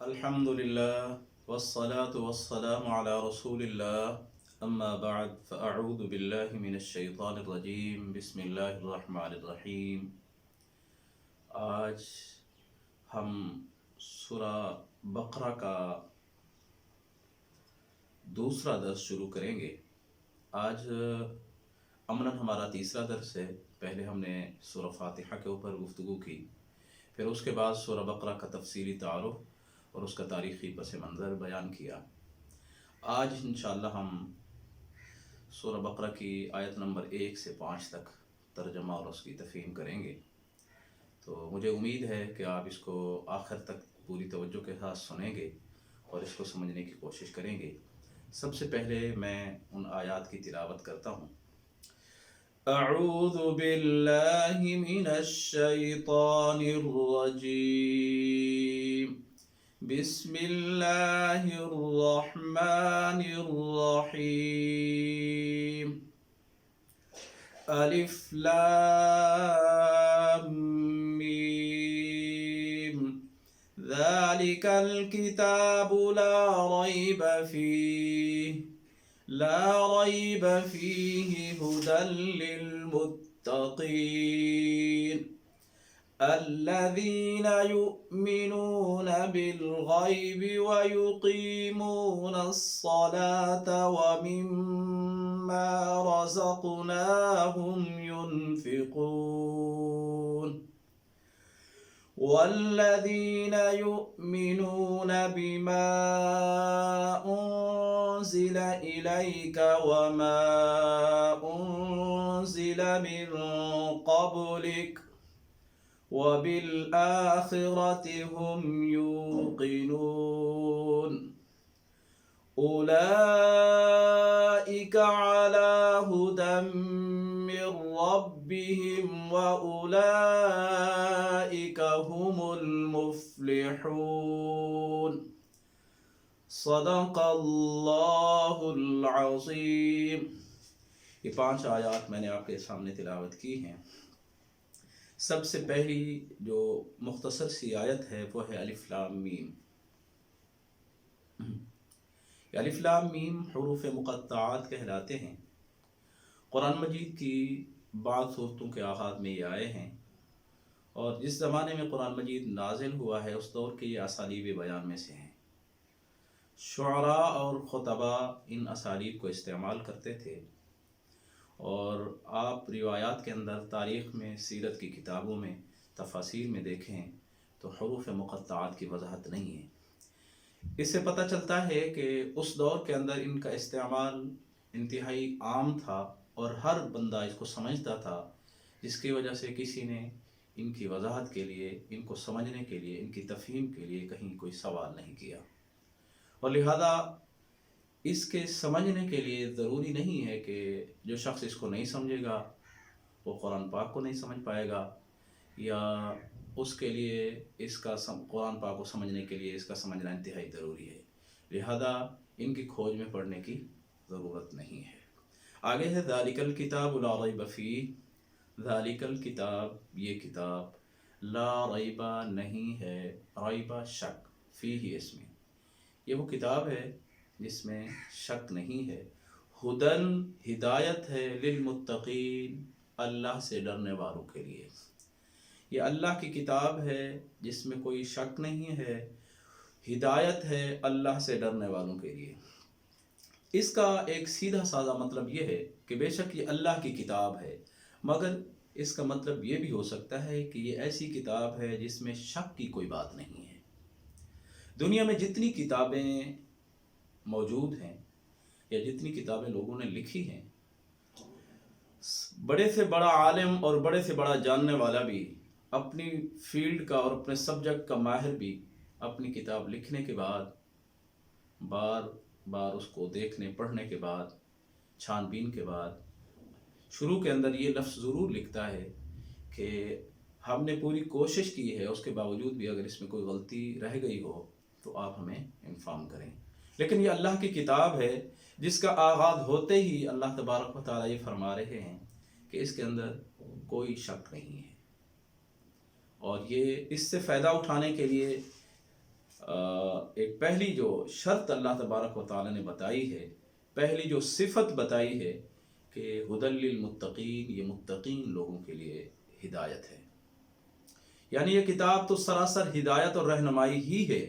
الحمدللہ والصلاة والسلام علی رسول اللہ اما بعد فاعوذ باللہ من الشیطان الرجیم بسم اللہ الرحمن الرحیم۔ آج ہم سورہ بقرہ کا دوسرا درس شروع کریں گے۔ آج عملاً ہمارا تیسرا درس ہے۔ پہلے ہم نے سورہ فاتحہ کے اوپر گفتگو کی، پھر اس کے بعد سورہ بقرہ کا تفصیلی تعارف اور اس کا تاریخی پس منظر بیان کیا۔ آج انشاءاللہ ہم سورہ بقرہ کی آیت نمبر 1 سے 5 تک ترجمہ اور اس کی تفہیم کریں گے۔ تو مجھے امید ہے کہ آپ اس کو آخر تک پوری توجہ کے ساتھ سنیں گے اور اس کو سمجھنے کی کوشش کریں گے۔ سب سے پہلے میں ان آیات کی تلاوت کرتا ہوں۔ اعوذ باللہ من الشیطان الرجیم، بسم اللہ الرحمن الرحیم، الف لام میم، ذالک الکتاب لا ریب فیہ ہدی للمتقین الذین یؤمنون بالغیب ویقیمون الصلاة ومما رزقناہم ينفقون والذین یؤمنون بما أنزل إلیک وما أنزل من قبلک وبالآخرة هم يوقنون أولئك على هدى من ربهم وأولئك هم المفلحون۔ صدق اللہ العظیم۔ یہ 5 آیات میں نے آپ کے سامنے تلاوت کی ہیں۔ سب سے پہلی جو مختصر سی آیت ہے وہ ہے الف لام میم۔ یہ الف لام میم حروف مقطعات کہلاتے ہیں۔ قرآن مجید کی بعض صورتوں کے آغاز میں یہ آئے ہیں، اور جس زمانے میں قرآن مجید نازل ہوا ہے اس دور کے یہ اسالیب بیان میں سے ہیں۔ شعراء اور خطبہ ان اسالیب کو استعمال کرتے تھے، اور آپ روایات کے اندر، تاریخ میں، سیرت کی کتابوں میں، تفاسیر میں دیکھیں تو حروف مقطعات کی وضاحت نہیں ہے۔ اس سے پتہ چلتا ہے کہ اس دور کے اندر ان کا استعمال انتہائی عام تھا اور ہر بندہ اس کو سمجھتا تھا، جس کی وجہ سے کسی نے ان کی وضاحت کے لیے، ان کو سمجھنے کے لیے، ان کی تفہیم کے لیے کہیں کوئی سوال نہیں کیا، اور لہذا اس کے سمجھنے کے لیے ضروری نہیں ہے کہ جو شخص اس کو نہیں سمجھے گا وہ قرآن پاک کو نہیں سمجھ پائے گا، یا اس کے لیے اس کا قرآن پاک کو سمجھنے کے لیے اس کا سمجھنا انتہائی ضروری ہے۔ لہذا ان کی کھوج میں پڑھنے کی ضرورت نہیں ہے۔ آگے ہے ذالک الکتاب لا ریب فیہ۔ ذالک الکتاب، یہ کتاب، لا ریب نہیں ہے، ریب شک، فیہ اس میں، یہ وہ کتاب ہے جس میں شک نہیں ہے، ہدن ہدایت ہے، للمتقین اللہ سے ڈرنے والوں کے لیے۔ یہ اللہ کی کتاب ہے جس میں کوئی شک نہیں ہے، ہدایت ہے اللہ سے ڈرنے والوں کے لیے۔ اس کا ایک سیدھا سادہ مطلب یہ ہے کہ بے شک یہ اللہ کی کتاب ہے، مگر اس کا مطلب یہ بھی ہو سکتا ہے کہ یہ ایسی کتاب ہے جس میں شک کی کوئی بات نہیں ہے۔ دنیا میں جتنی کتابیں موجود ہیں یا جتنی کتابیں لوگوں نے لکھی ہیں، بڑے سے بڑا عالم اور بڑے سے بڑا جاننے والا بھی، اپنی فیلڈ کا اور اپنے سبجیکٹ کا ماہر بھی، اپنی کتاب لکھنے کے بعد، بار بار اس کو دیکھنے پڑھنے کے بعد، چھان بین کے بعد، شروع کے اندر یہ لفظ ضرور لکھتا ہے کہ ہم نے پوری کوشش کی ہے، اس کے باوجود بھی اگر اس میں کوئی غلطی رہ گئی ہو تو آپ ہمیں انفارم کریں۔ لیکن یہ اللہ کی کتاب ہے جس کا آغاز ہوتے ہی اللہ تبارک و تعالیٰ یہ فرما رہے ہیں کہ اس کے اندر کوئی شک نہیں ہے، اور یہ اس سے فائدہ اٹھانے کے لیے ایک پہلی جو شرط اللہ تبارک و تعالی نے بتائی ہے، پہلی جو صفت بتائی ہے کہ ہدی للمتقین، یہ متقین لوگوں کے لیے ہدایت ہے۔ یعنی یہ کتاب تو سراسر ہدایت اور رہنمائی ہی ہے،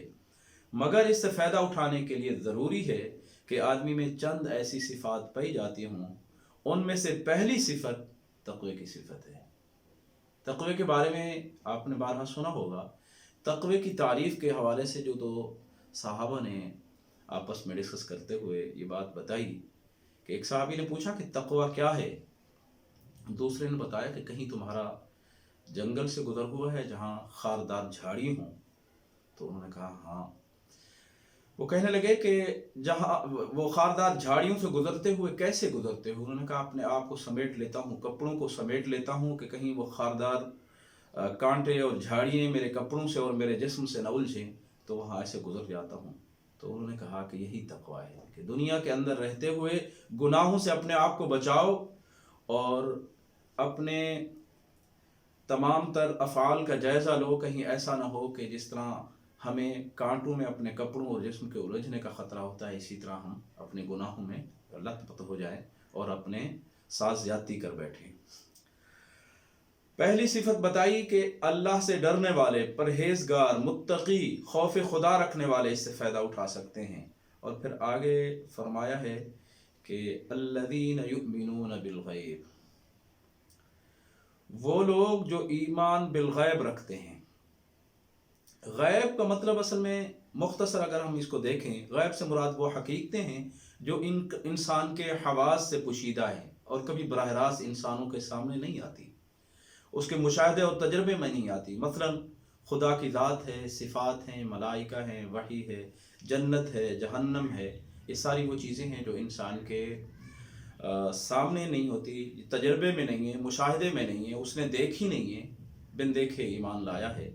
مگر اس سے فائدہ اٹھانے کے لیے ضروری ہے کہ آدمی میں چند ایسی صفات پائی جاتی ہوں۔ ان میں سے پہلی صفت تقوی کی صفت ہے۔ تقوی کے بارے میں آپ نے بارہا سنا ہوگا۔ تقوی کی تعریف کے حوالے سے جو دو صحابہ نے آپس میں ڈسکس کرتے ہوئے یہ بات بتائی کہ ایک صحابی نے پوچھا کہ تقوی کیا ہے؟ دوسرے نے بتایا کہ کہیں تمہارا جنگل سے گزر ہوا ہے جہاں خاردار جھاڑی ہوں؟ تو انہوں نے کہا ہاں۔ وہ کہنے لگے کہ جہاں وہ خاردار جھاڑیوں سے گزرتے ہوئے کیسے گزرتے ہوئے؟ انہوں نے کہا اپنے آپ کو سمیٹ لیتا ہوں، کپڑوں کو سمیٹ لیتا ہوں کہ کہیں وہ خاردار کانٹے اور جھاڑیاں میرے کپڑوں سے اور میرے جسم سے نہ الجھیں، تو وہاں ایسے گزر جاتا ہوں۔ تو انہوں نے کہا کہ یہی تقویٰ ہے کہ دنیا کے اندر رہتے ہوئے گناہوں سے اپنے آپ کو بچاؤ اور اپنے تمام تر افعال کا جائزہ لو، کہیں ایسا نہ ہو کہ جس طرح ہمیں کانٹوں میں اپنے کپڑوں اور جسم کے الجھنے کا خطرہ ہوتا ہے، اسی طرح ہم اپنے گناہوں میں لت پت ہو جائیں اور اپنے ساتھ زیادتی کر بیٹھیں۔ پہلی صفت بتائی کہ اللہ سے ڈرنے والے، پرہیزگار، متقی، خوف خدا رکھنے والے اس سے فائدہ اٹھا سکتے ہیں۔ اور پھر آگے فرمایا ہے کہ الذین یؤمنون بالغیب، وہ لوگ جو ایمان بالغیب رکھتے ہیں۔ غیب کا مطلب اصل میں مختصر اگر ہم اس کو دیکھیں، غیب سے مراد وہ حقیقتیں ہیں جو انسان کے حواس سے پوشیدہ ہیں اور کبھی براہ راست انسانوں کے سامنے نہیں آتی، اس کے مشاہدے اور تجربے میں نہیں آتی۔ مثلا خدا کی ذات ہے، صفات ہیں، ملائکہ ہیں، وحی ہے، جنت ہے، جہنم ہے، یہ ساری وہ چیزیں ہیں جو انسان کے سامنے نہیں ہوتی، تجربے میں نہیں ہے، مشاہدے میں نہیں ہے، اس نے دیکھی نہیں ہے، بن دیکھے ایمان لایا ہے۔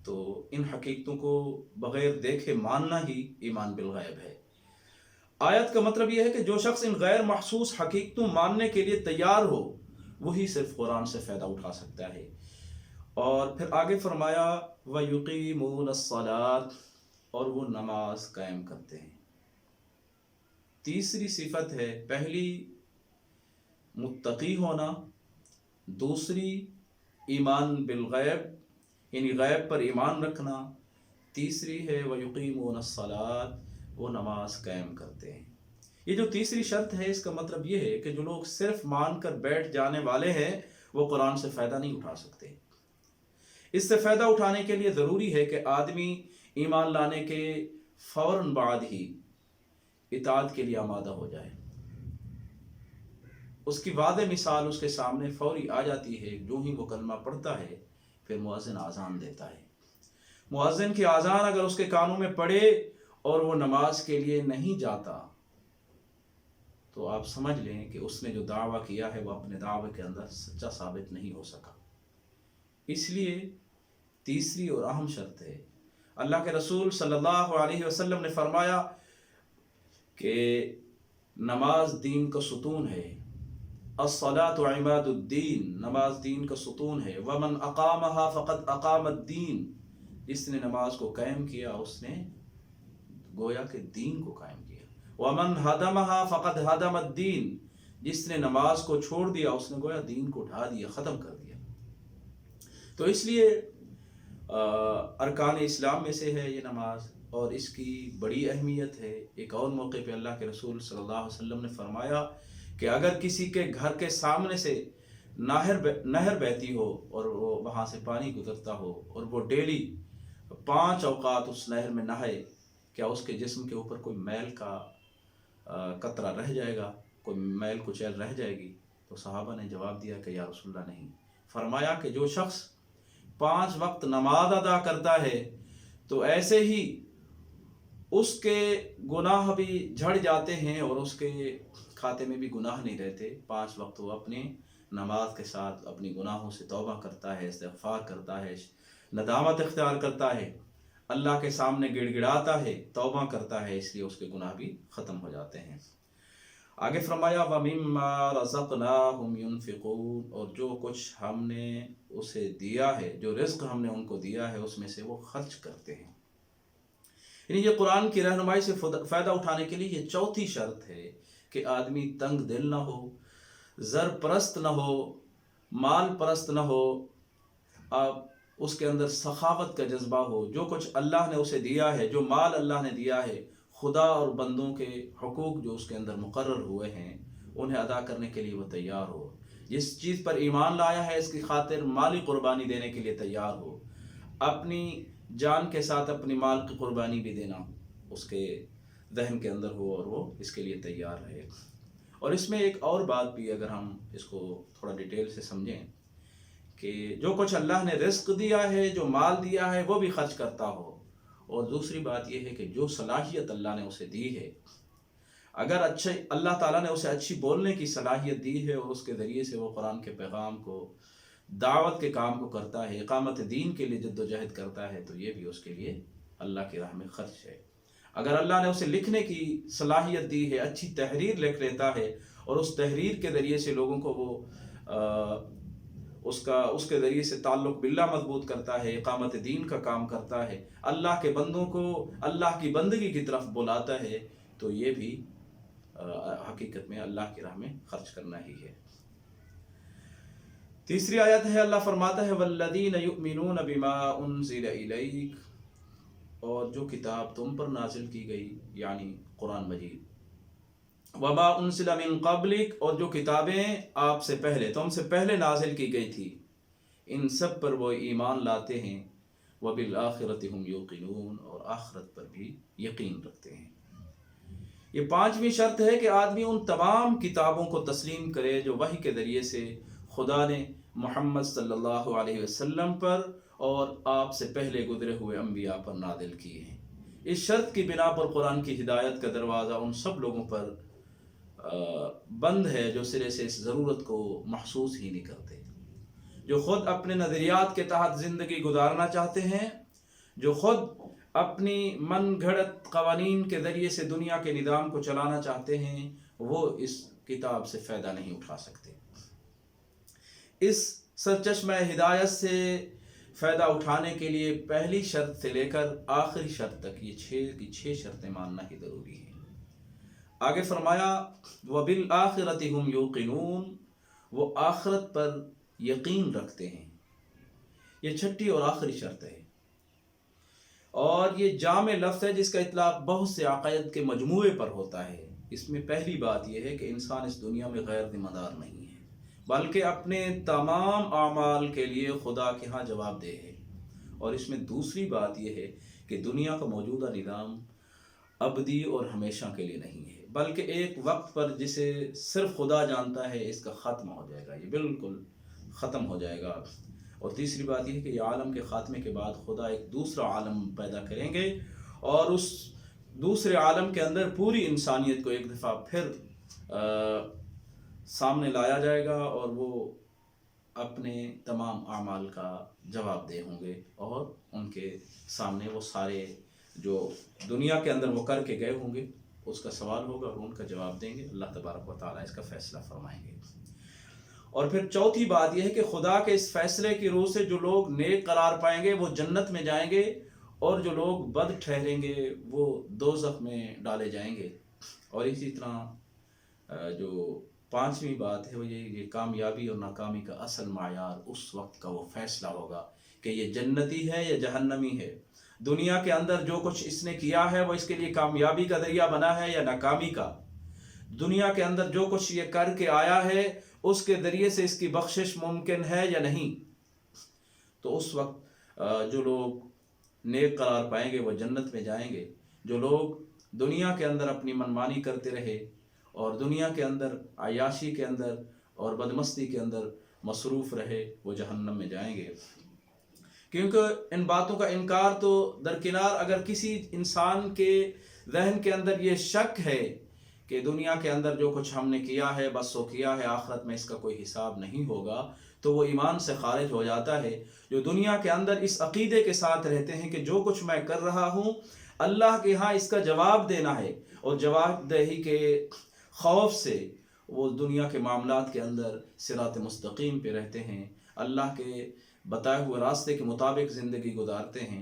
تو ان حقیقتوں کو بغیر دیکھے ماننا ہی ایمان بالغیب ہے۔ آیت کا مطلب یہ ہے کہ جو شخص ان غیر محسوس حقیقتوں ماننے کے لیے تیار ہو، وہی صرف قرآن سے فائدہ اٹھا سکتا ہے۔ اور پھر آگے فرمایا وَيُقِيمُونَ الصَّلَاةَ، اور وہ نماز قائم کرتے ہیں۔ تیسری صفت ہے، پہلی متقی ہونا، دوسری ایمان بالغیب یعنی غیب پر ایمان رکھنا، تیسری ہے وَيُقِيمُونَ الصَّلَاةَ، وہ نماز قائم کرتے ہیں۔ یہ جو تیسری شرط ہے، اس کا مطلب یہ ہے کہ جو لوگ صرف مان کر بیٹھ جانے والے ہیں وہ قرآن سے فائدہ نہیں اٹھا سکتے۔ اس سے فائدہ اٹھانے کے لیے ضروری ہے کہ آدمی ایمان لانے کے فوراً بعد ہی اطاعت کے لیے آمادہ ہو جائے۔ اس کی واضح مثال اس کے سامنے فوری آ جاتی ہے، جو ہی وہ کلمہ پڑھتا ہے پھر مؤذن آذان دیتا ہے۔ مؤذن کی آذان اگر اس کے کانوں میں پڑے اور وہ نماز کے لیے نہیں جاتا تو آپ سمجھ لیں کہ اس نے جو دعویٰ کیا ہے وہ اپنے دعوے کے اندر سچا ثابت نہیں ہو سکا۔ اس لیے تیسری اور اہم شرط ہے، اللہ کے رسول صلی اللہ علیہ وسلم نے فرمایا کہ نماز دین کا ستون ہے، الصلاۃ عماد الدین، نماز دین کا ستون ہے، ومن اقامہا فقد اقام الدین، جس نے نماز کو قائم کیا اس نے گویا کہ دین کو قائم کیا، ومن ہدمہا فقد ہدم الدین، جس نے نماز کو چھوڑ دیا اس نے گویا دین کو ڈھا دیا، ختم کر دیا۔ تو اس لیے ارکان اسلام میں سے ہے یہ نماز، اور اس کی بڑی اہمیت ہے۔ ایک اور موقع پہ اللہ کے رسول صلی اللہ علیہ وسلم نے فرمایا کہ اگر کسی کے گھر کے سامنے سے نہر بہتی ہو اور وہ وہاں سے پانی گزرتا ہو اور وہ ڈیلی 5 اوقات اس نہر میں نہائے، کیا اس کے جسم کے اوپر کوئی میل کا قطرہ رہ جائے گا، کوئی میل کچیل رہ جائے گی؟ تو صحابہ نے جواب دیا کہ یا رسول اللہ نہیں۔ فرمایا کہ جو شخص 5 وقت نماز ادا کرتا ہے تو ایسے ہی اس کے گناہ بھی جھڑ جاتے ہیں اور اس کے کھاتے میں بھی گناہ نہیں رہتے۔ 5 وقت وہ اپنی نماز کے ساتھ اپنی گناہوں سے توبہ کرتا ہے، استغفار کرتا ہے، ندامت اختیار کرتا ہے، اللہ کے سامنے گڑ گڑاتا ہے، توبہ کرتا ہے، اس لیے اس کے گناہ بھی ختم ہو جاتے ہیں۔ آگے فرمایا وَمِمَّا رَزَقْنَاهُمْ يُنْفِقُونَ، اور جو کچھ ہم نے اسے دیا ہے، جو رزق ہم نے ان کو دیا ہے اس میں سے وہ خرچ کرتے ہیں۔ یعنی یہ قرآن کی رہنمائی سے فائدہ اٹھانے کے لیے یہ چوتھی شرط ہے کہ آدمی تنگ دل نہ ہو، زر پرست نہ ہو، مال پرست نہ ہو، اس کے اندر سخاوت کا جذبہ ہو، جو کچھ اللہ نے اسے دیا ہے، جو مال اللہ نے دیا ہے، خدا اور بندوں کے حقوق جو اس کے اندر مقرر ہوئے ہیں انہیں ادا کرنے کے لیے وہ تیار ہو، جس چیز پر ایمان لایا ہے اس کی خاطر مالی قربانی دینے کے لیے تیار ہو، اپنی جان کے ساتھ اپنی مال کی قربانی بھی دینا اس کے ذہن کے اندر ہو اور وہ اس کے لیے تیار رہے۔ اور اس میں ایک اور بات بھی اگر ہم اس کو تھوڑا ڈیٹیل سے سمجھیں کہ جو کچھ اللہ نے رزق دیا ہے، جو مال دیا ہے، وہ بھی خرچ کرتا ہو، اور دوسری بات یہ ہے کہ جو صلاحیت اللہ نے اسے دی ہے، اگر اللہ تعالیٰ نے اسے اچھی بولنے کی صلاحیت دی ہے اور اس کے ذریعے سے وہ قرآن کے پیغام کو، دعوت کے کام کو کرتا ہے، اقامت دین کے لیے جد و جہد کرتا ہے، تو یہ بھی اس کے لیے اللہ کی راہ میں خرچ ہے۔ اگر اللہ نے اسے لکھنے کی صلاحیت دی ہے، اچھی تحریر لکھ لیتا ہے اور اس تحریر کے ذریعے سے لوگوں کو وہ اس کے ذریعے سے تعلق باللہ مضبوط کرتا ہے، اقامت دین کا کام کرتا ہے، اللہ کے بندوں کو اللہ کی بندگی کی طرف بلاتا ہے، تو یہ بھی حقیقت میں اللہ کی راہ میں خرچ کرنا ہی ہے۔ تیسری آیت ہے، اللہ فرماتا ہے وَالَّذِينَ يُؤْمِنُونَ بِمَا أُنزِلَ إِلَيْكَ، اور جو کتاب تم پر نازل کی گئی یعنی قرآن مجید، وَمَا أُنزِلَ مِن قَبْلِكَ، اور جو کتابیں آپ سے پہلے، تم سے پہلے نازل کی گئی تھی، ان سب پر وہ ایمان لاتے ہیں، وَبِالْآخِرَةِ هُمْ يُوقِنُونَ، اور آخرت پر بھی یقین رکھتے ہیں۔ یہ پانچویں شرط ہے کہ آدمی ان تمام کتابوں کو تسلیم کرے جو وحی کے ذریعے سے خدا نے محمد صلی اللہ علیہ وسلم پر اور آپ سے پہلے گزرے ہوئے انبیاء پر نازل کیے ہیں۔ اس شرط کی بنا پر قرآن کی ہدایت کا دروازہ ان سب لوگوں پر بند ہے جو سرے سے اس ضرورت کو محسوس ہی نہیں کرتے، جو خود اپنے نظریات کے تحت زندگی گزارنا چاہتے ہیں، جو خود اپنی من گھڑت قوانین کے ذریعے سے دنیا کے نظام کو چلانا چاہتے ہیں، وہ اس کتاب سے فائدہ نہیں اٹھا سکتے۔ اس سرچشمہ ہدایت سے فائدہ اٹھانے کے لیے پہلی شرط سے لے کر آخری شرط تک یہ 6 شرطیں ماننا ہی ضروری ہے۔ آگے فرمایا وَبِالْآخِرَةِ هُمْ يُوقِنُونَ، وہ آخرت پر یقین رکھتے ہیں، یہ چھٹی اور آخری شرط ہے، اور یہ جامع لفظ ہے جس کا اطلاق بہت سے عقائد کے مجموعے پر ہوتا ہے۔ اس میں پہلی بات یہ ہے کہ انسان اس دنیا میں غیر ذمہ دار نہیں ہے، بلکہ اپنے تمام اعمال کے لیے خدا کے ہاں جواب دہ ہے۔ اور اس میں دوسری بات یہ ہے کہ دنیا کا موجودہ نظام ابدی اور ہمیشہ کے لیے نہیں ہے، بلکہ ایک وقت پر جسے صرف خدا جانتا ہے اس کا ختم ہو جائے گا، یہ بالکل ختم ہو جائے گا۔ اور تیسری بات یہ ہے کہ یہ عالم کے خاتمے کے بعد خدا ایک دوسرا عالم پیدا کریں گے، اور اس دوسرے عالم کے اندر پوری انسانیت کو ایک دفعہ پھر سامنے لایا جائے گا، اور وہ اپنے تمام اعمال کا جواب دہ ہوں گے، اور ان کے سامنے وہ سارے جو دنیا کے اندر وہ کر کے گئے ہوں گے اس کا سوال ہوگا، اور ان کا جواب دیں گے، اللہ تبارک و تعالیٰ اس کا فیصلہ فرمائیں گے۔ اور پھر چوتھی بات یہ ہے کہ خدا کے اس فیصلے کی روح سے جو لوگ نیک قرار پائیں گے وہ جنت میں جائیں گے، اور جو لوگ بد ٹھہریں گے وہ دوزخ میں ڈالے جائیں گے۔ اور اسی طرح جو پانچویں بات ہے وہ یہ کامیابی اور ناکامی کا اصل معیار اس وقت کا وہ فیصلہ ہوگا کہ یہ جنتی ہے یا جہنمی ہے۔ دنیا کے اندر جو کچھ اس نے کیا ہے وہ اس کے لیے کامیابی کا ذریعہ بنا ہے یا ناکامی کا۔ دنیا کے اندر جو کچھ یہ کر کے آیا ہے اس کے ذریعے سے اس کی بخشش ممکن ہے یا نہیں۔ تو اس وقت جو لوگ نیک قرار پائیں گے وہ جنت میں جائیں گے، جو لوگ دنیا کے اندر اپنی منمانی کرتے رہے اور دنیا کے اندر عیاشی کے اندر اور بدمستی کے اندر مصروف رہے وہ جہنم میں جائیں گے۔ کیونکہ ان باتوں کا انکار تو درکنار، اگر کسی انسان کے ذہن کے اندر یہ شک ہے کہ دنیا کے اندر جو کچھ ہم نے کیا ہے بس وہ کیا ہے، آخرت میں اس کا کوئی حساب نہیں ہوگا، تو وہ ایمان سے خارج ہو جاتا ہے۔ جو دنیا کے اندر اس عقیدے کے ساتھ رہتے ہیں کہ جو کچھ میں کر رہا ہوں اللہ کے ہاں اس کا جواب دینا ہے، اور جواب دہی کے خوف سے وہ دنیا کے معاملات کے اندر صراط مستقیم پہ رہتے ہیں، اللہ کے بتائے ہوئے راستے کے مطابق زندگی گزارتے ہیں،